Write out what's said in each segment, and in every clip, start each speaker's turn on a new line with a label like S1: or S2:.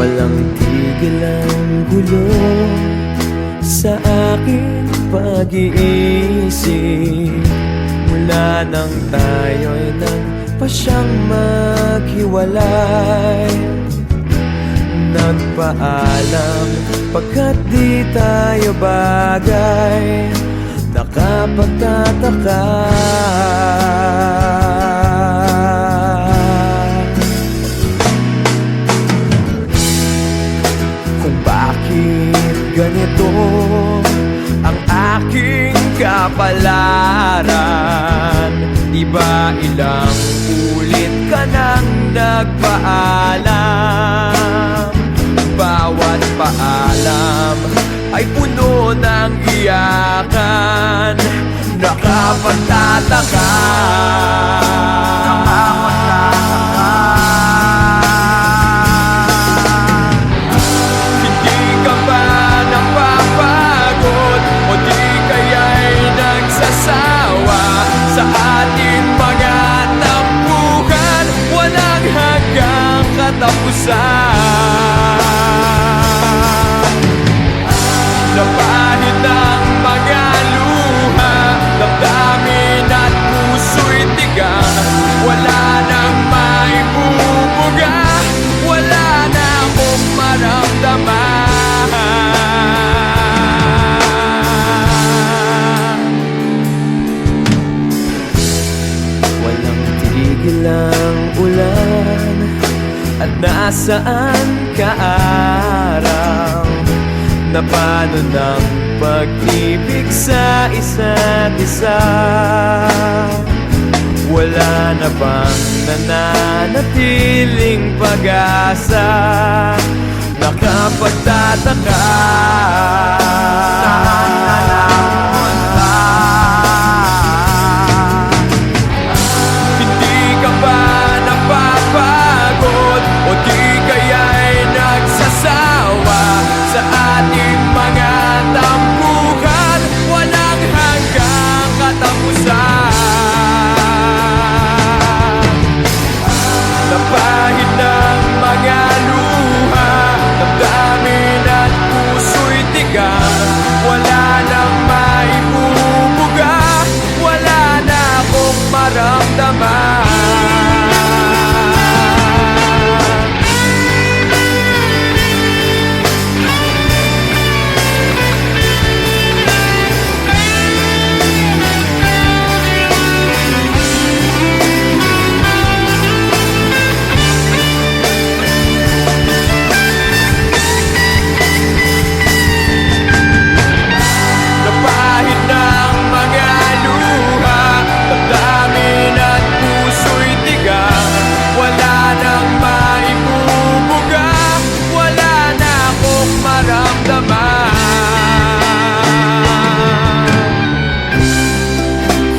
S1: Walang tigil ang gulo sa aking pag-iisip mula nang tayo'y nagpasyang maghiwalay. Nagpaalam pagkat di tayo bagay, nakapagtataka. Kung bakit ganito ang aking kapalaran, di ba ilang ulit ka nang nagpaalam? Bawat paalam ay puno ng iyakan, nakapagtataka. Hindi ka ba napapagod o di kaya'y nagsasawa sa ating mga tampuhan? Walang hanggang katapusan. Napahid ng mga luha, damdamin at puso'y tigang. Wala nang maibubuga, wala na akong maramdaman. Walang tigil ang ulan, at nasaan ka araw? Na paano ng pag-ibig sa isa't isa? Wala na bang nananatiling pag-asa? Nakapagtataka. Saan ka napunta? Hindi ka ba napapagod o di kaya'y nagsasawa sa ating mga tampuhan? Walang hanggang katapusan. Napahid ng mga luha, damdamin at puso'y tigang. Wala nang maibubuga, wala na akong maramdaman.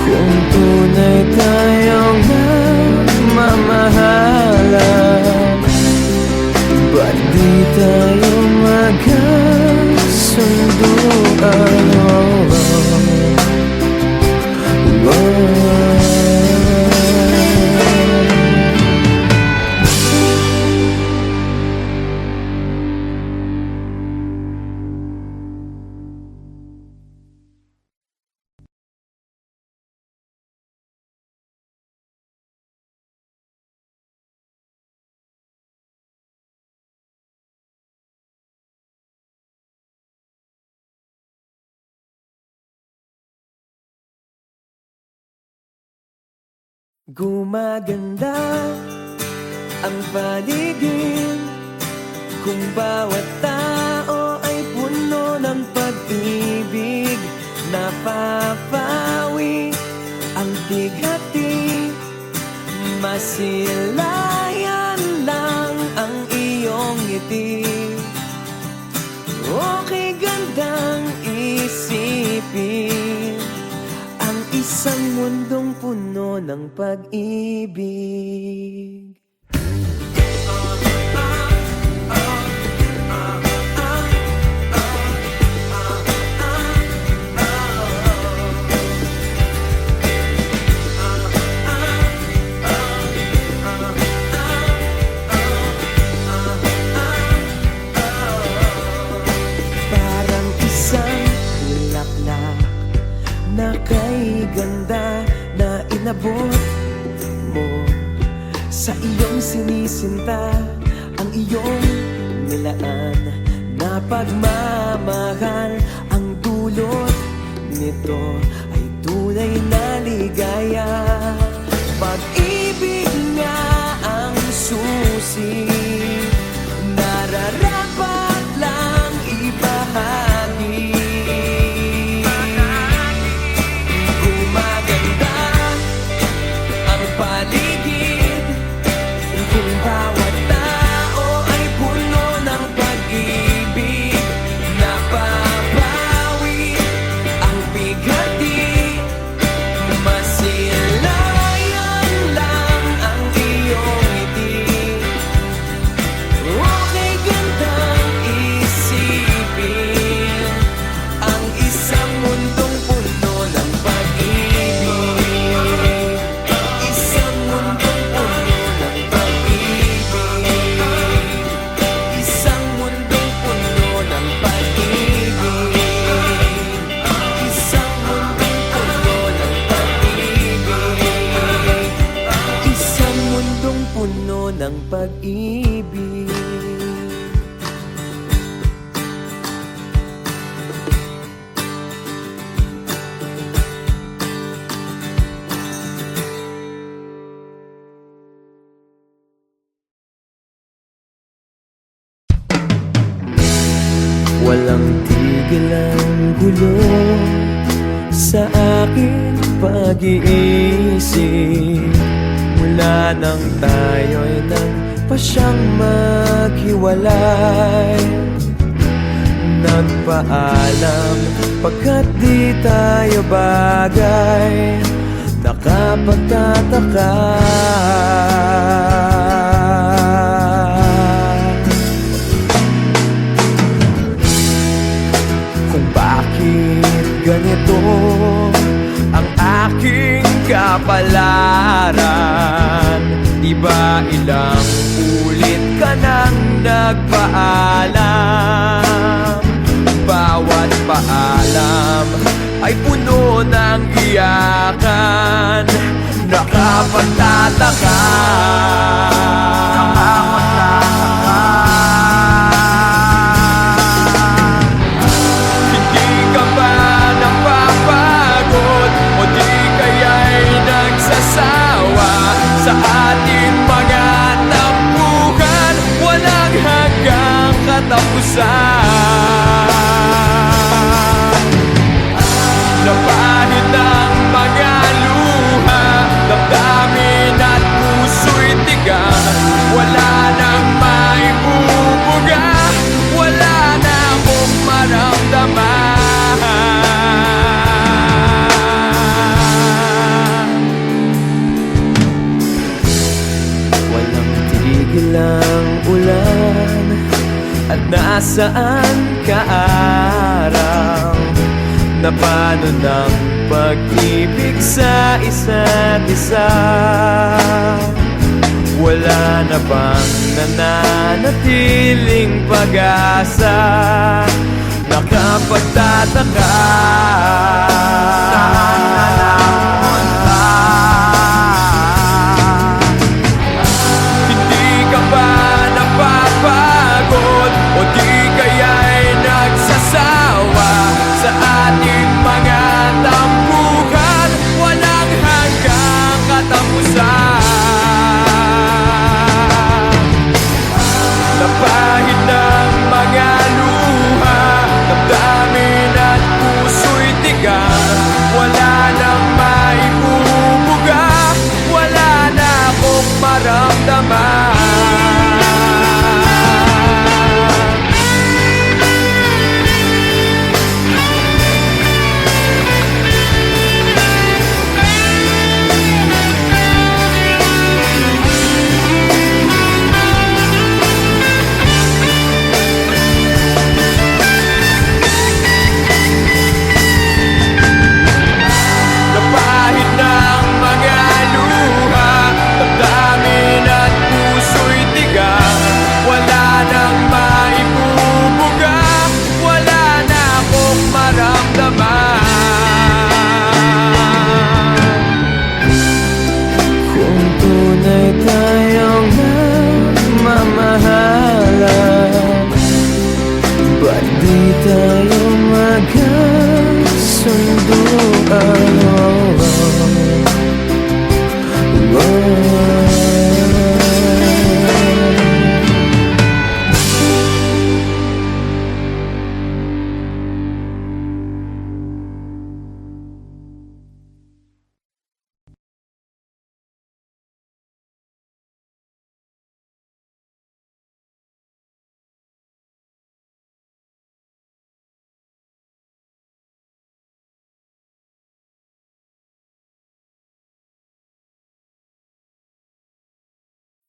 S1: Kung tunay tayong nagmamahalan, ba't di tayo magkasunduan? Gumaganda ang paligid kung bawat tao ay puno ng pag-ibig. Napapawi ang tighati, masilayan lang ang iyong ngiti. Okay, gandang isipin ang isang mundong puno ng pag-ibig. abot mo. Sa iyong sinisinta ang iyong nilaan na pagmamahal. Ang dulot nito ay tunay na ligaya. Pag-ibig nga ang susi, nararapat lang ibahagi. Gumaganda ang paligid kung bawat tao ay puno ng pag-ibig. Napapawi ang bigati, masilayan lang ang iyong ngiti. Okay gandang isipin ang isang mundong puno ng pag-ibig. Isang mundong puno ng pag-ibig. Isang mundong puno ng pag-ibig. Isang mundong puno ng pag-ibig. Isang mundong puno ng pag-ibig. Walang tigil ang gulo sa aking pag-iisip. Mula nang tayo'y nagpasyang maghiwalay, nagpaalam pagkat di tayo bagay. Nakapagtataka kung bakit ganito ang aking kapalaran. Di ba ilang ulit ka nang nagpaalam? Bawat paalam ay puno ng iyakan. Nakapagtataka. Hindi ka ba napapagod o di kaya'y nagsasawa sa ating mga tampuhan? Walang hanggang katapusan. Napahid ng mga luha, damdamin at puso'y tigang. Wala nang maibubuga, wala na akong maramdaman. Walang tigil ang ulan at nasaan ka araw. Na paano ng pag-ibig sa isa't isa? Wala na bang nananatiling pag-asa? Nakapagtataka. Saan ka napunta? Hindi ka ba napapagod o di kaya'y nagsasawa sa ating mga tampuhan? Walang hanggang katapusan. Napahid ng mga luha, damdamin at puso'y tigang. Wala nang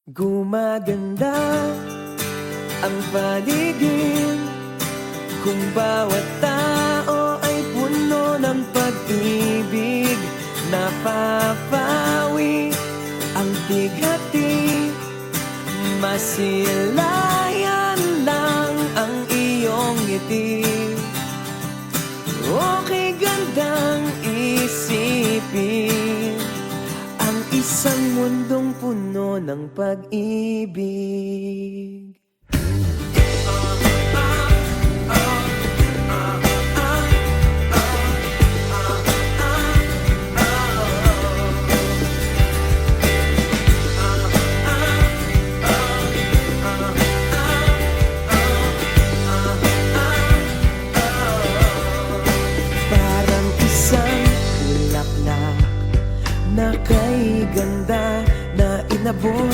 S1: Gumaganda ang paligid kung bawat tao ay puno ng pag-ibig. Napapawi ang bighati, masilayan lang ang iyong ngiti. Okay gandang isipin ang isang mundong puno ng pag-ibig. Parang isang bulaklak na kay ganda na inabot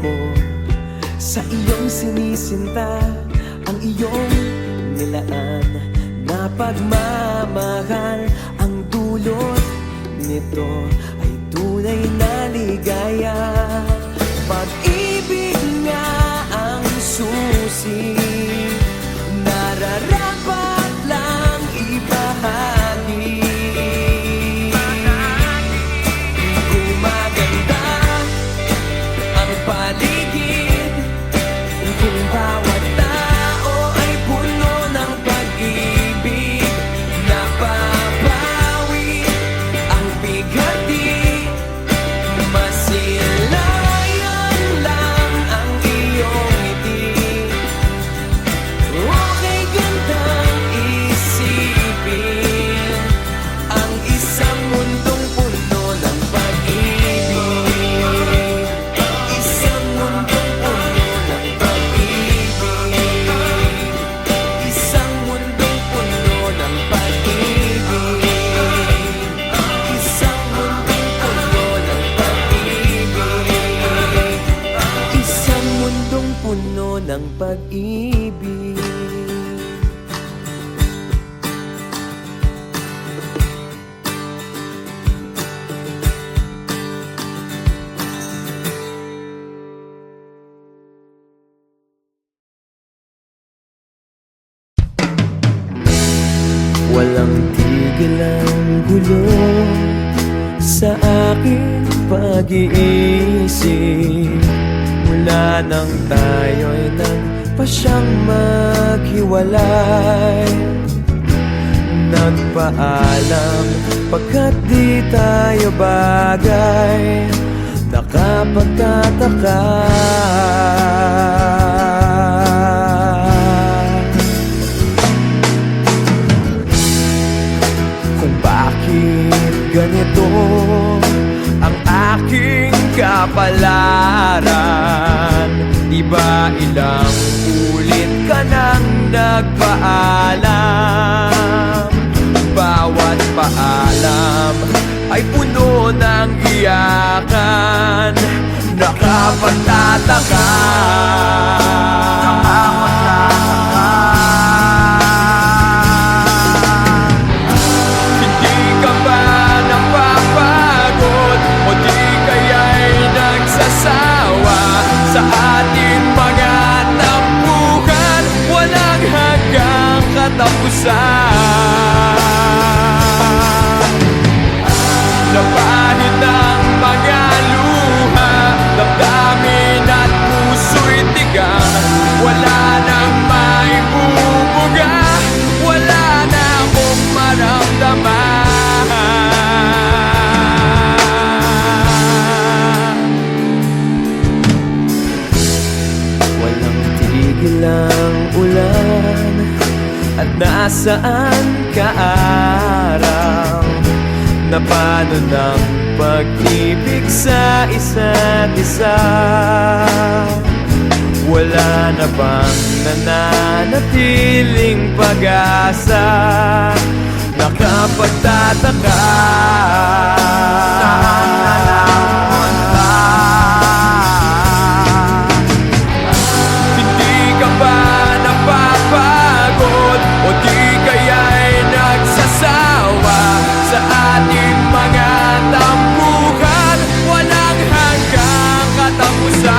S1: mo sa iyong sinisinta, ang iyong nilaan na pagmamahal. Ang dulot nito ay tunay na ligaya. Pag-ibig nga ang susi, nararapat lang ibahagi. Gumaganda ang paligid kung bawat tao ay puno ng pag-ibig. Napapawi ang bighati, masilayan lang ang iyong ngiti. Okay gandang isipin ang isang mundong puno ng pag-ibig. Isang mundong puno ng pag-ibig. Isang mundong puno ng pag-ibig. Isang mundong puno ng pag-ibig. Isang mundong puno ng pag-ibig. Walang tigil ang gulo sa aking pag-iisip mula nang tayo'y nagpasyang maghiwalay. Nagpaalam pagkat di tayo bagay, nakapagtataka. Kung bakit ganito ang aking kapalaran. Di ba ilang ulit ka nang nagpaalam? Bawat paalam ay puno ng iyakan. Nakapagtataka. Hindi ka ba napapagod o di kaya'y nagsasawa sa ating mga tampuhan? Walang hanggang katapusan. Napahid ng mga luha, damdamin at puso'y tigang. Wala nang maibubuga, wala na akong maramdaman. Walang tigil ang ulan at nasaan ka araw. Na paano ng pag-ibig sa isa't isa? Wala na bang nananatiling pag-asa? Nakapagtataka. Saan na napunta? Hindi ka ba napapagod o di kaya'y nagsasawa sa ating mga tampuhan? Walang hanggang katapusan.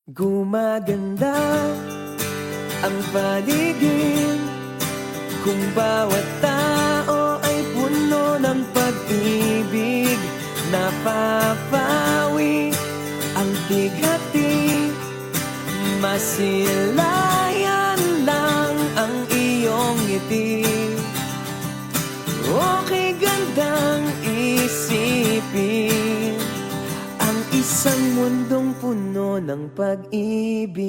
S1: Gumaganda ang paligid kung bawat tao ay puno ng pag-ibig. Napapawi ang bighati, masilayan lang ang iyong ngiti. Okay gandang isipin ang isang mundong puno ng pag-ibig.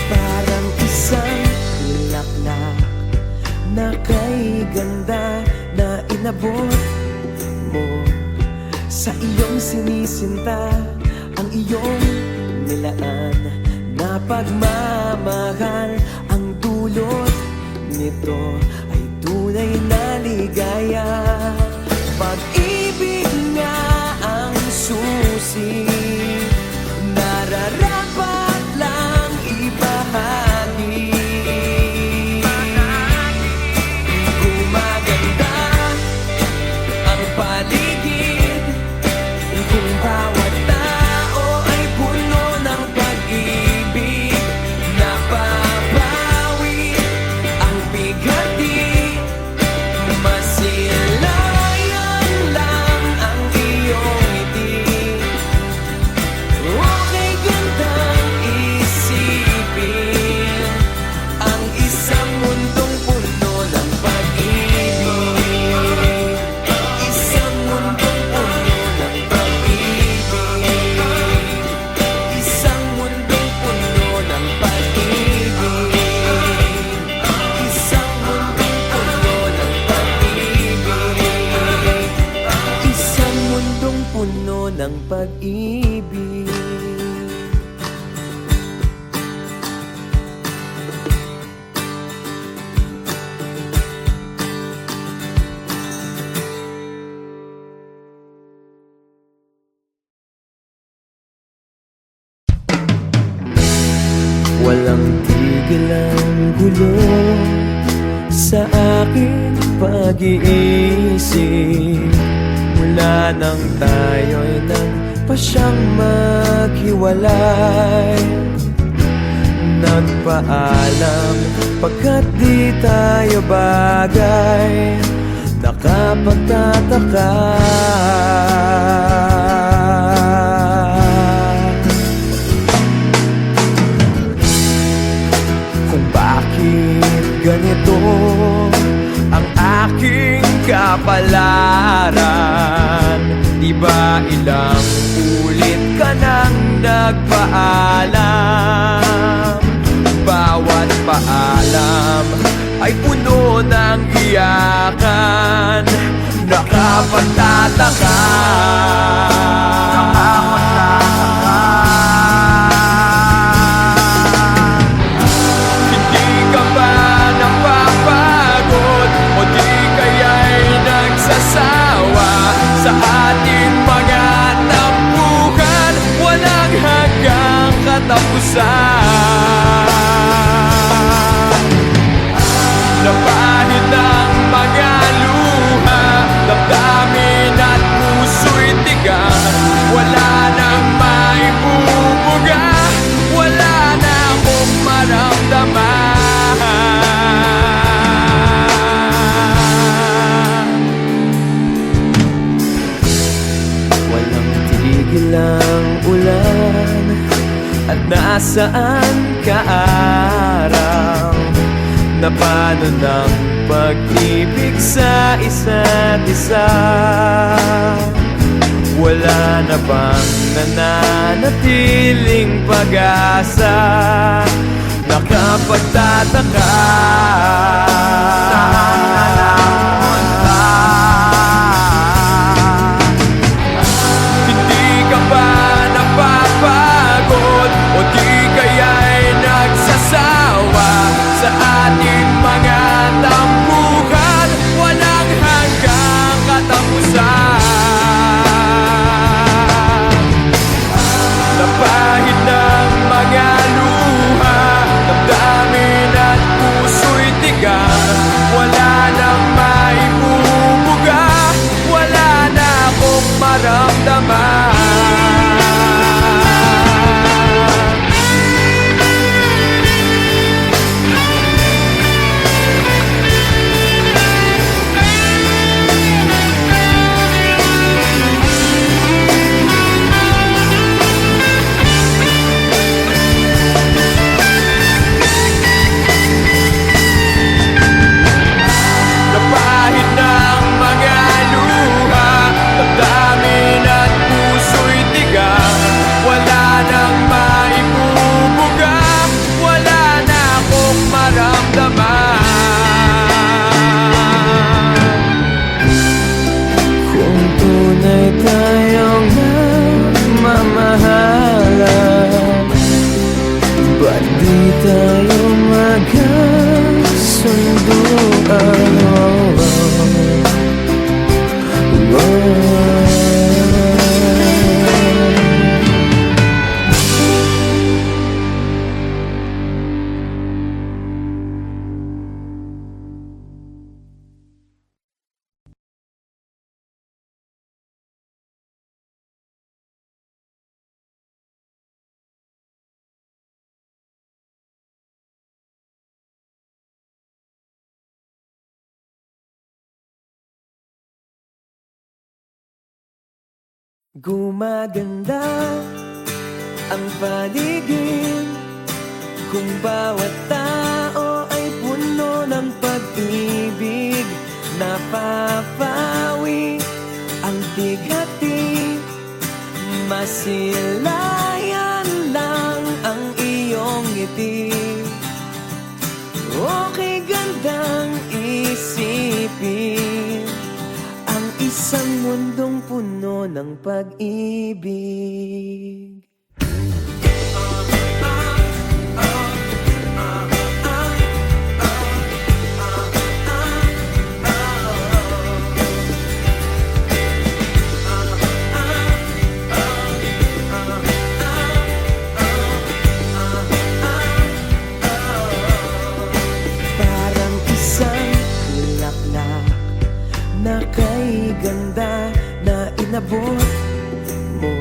S1: Parang isang bulaklak na kay ganda na inabot mo sa iyong sinisinta, ang iyong nilaan na pagmamahal. Ang dulot nito ay tunay na ligaya. Pag-ibig nga ang susi, nararapat lang ibahagi. Gumaganda ang paligid kung bawat tao ay puno ng pag-ibig. Napapawi ang bighati, masilayan lang ang iyong ngiti. Okay gandang isipin ang isang mundong puno ng pag-ibig. Isang mundong puno ng pag-ibig. Isang mundong puno ng pag-ibig. Isang mundong puno ng pag-ibig. Isang mundong puno ng pag-ibig. Walang tigil ang gulo sa aking pag-iisip mula nang tayo'y nagpasyang maghiwalay. Nagpaalam pagkat di tayo bagay, nakapagtataka. Kung bakit ganito ang aking kapalaran. Di ba ilang ulit ka nang nagpaalam? Bawat paalam ay puno ng iyakan. Nakapagtataka. Hindi ka ba napapagod o di kaya'y nagsasawa sa ating mga tampuhan? Walang hanggang katapusan. Napahid ng mga luha, damdamin at puso'y tigang. Wala nang maibubuga, wala na akong maramdaman. Walang tigil ang ulan at nasaan ka araw. Na paano ng pag-ibig sa isa't isa? Wala na bang nananatiling pag-asa? Nakapagtataka. Saan na lang punta? Hindi ka ba napapagod o di kaya'y nagsasawa sa ating mga tampuhan? Walang hanggang katapusan. Gumaganda ang paligid kung bawat tao ay puno ng pag-ibig. Napapawi ang bighati, masilayan lang ang iyong ngiti. Okay gandang isipin ang isang mundong puno ng pag-ibig. Parang isang bulaklak na kay ganda na inabot mo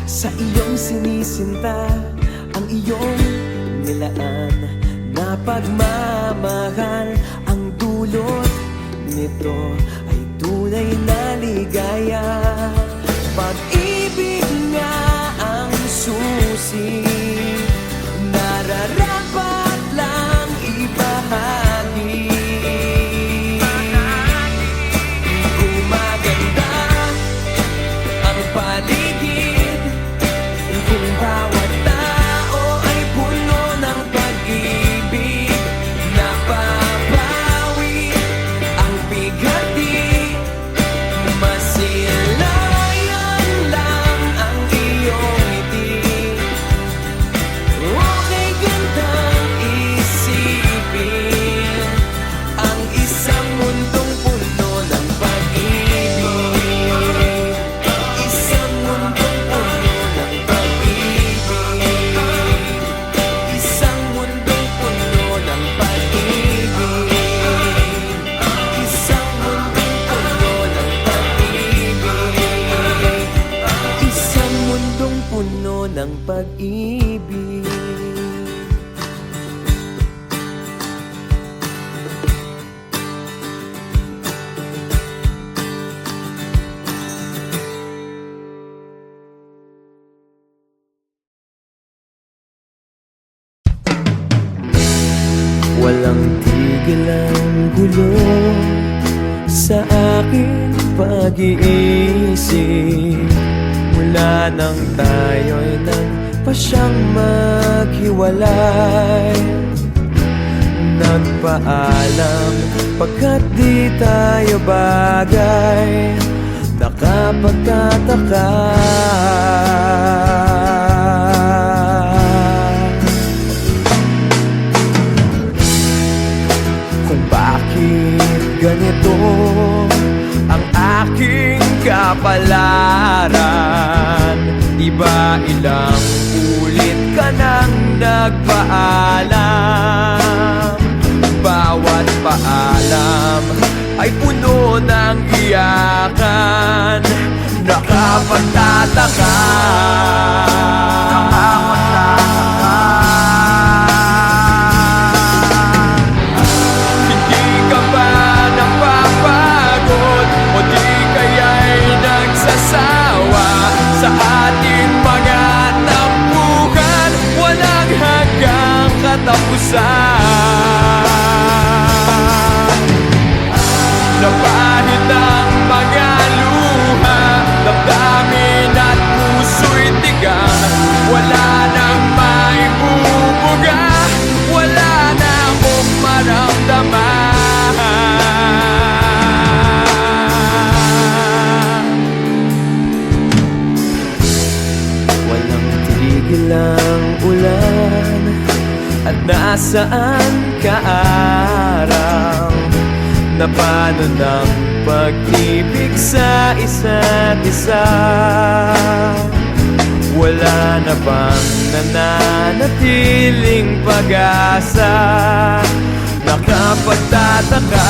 S1: sa iyong sinisinta, ang iyong nilaan na pagmamahal. Ang dulot nito ay tunay na ligaya. Pag-ibig nga ang susi, nararapat lang ibahagi. Gumaganda ang paligid kung bawat tao ay puno ng pag-ibig. Napapawi ang bighati, masilayan lang ang iyong ngiti. Okay gandang isipin ang isang mundong puno ng pag-ibig. Isang mundong puno ng pag-ibig. Isang mundong puno ng pag-ibig. Isang mundong puno ng pag-ibig. Isang mundong puno ng pag-ibig. Walang tigil ang gulo sa aking pag-iisip mula nang tayo'y nagpasyang maghiwalay. Nagpaalam pagkat di tayo bagay, nakapagtataka kung bakit ganito ang aking kapalaran. Di ba ilang ulit ka nang nagpaalam? Bawat paalam ay puno ng iyakan. Nakapagtataka, hindi ka ba napapagod o di kaya'y nagsasawa sa ating mga tampuhan? Walang hanggang katapusan. Napahid ang mga luha, damdamin at puso'y tigang. Wala nang maibubuga, wala na akong maramdaman. Walang tigil ang ulan at nasaan ka araw. Na paano ng pag-ibig sa isa't isa? Wala na bang nananatiling pag-asa? Nakapagtataka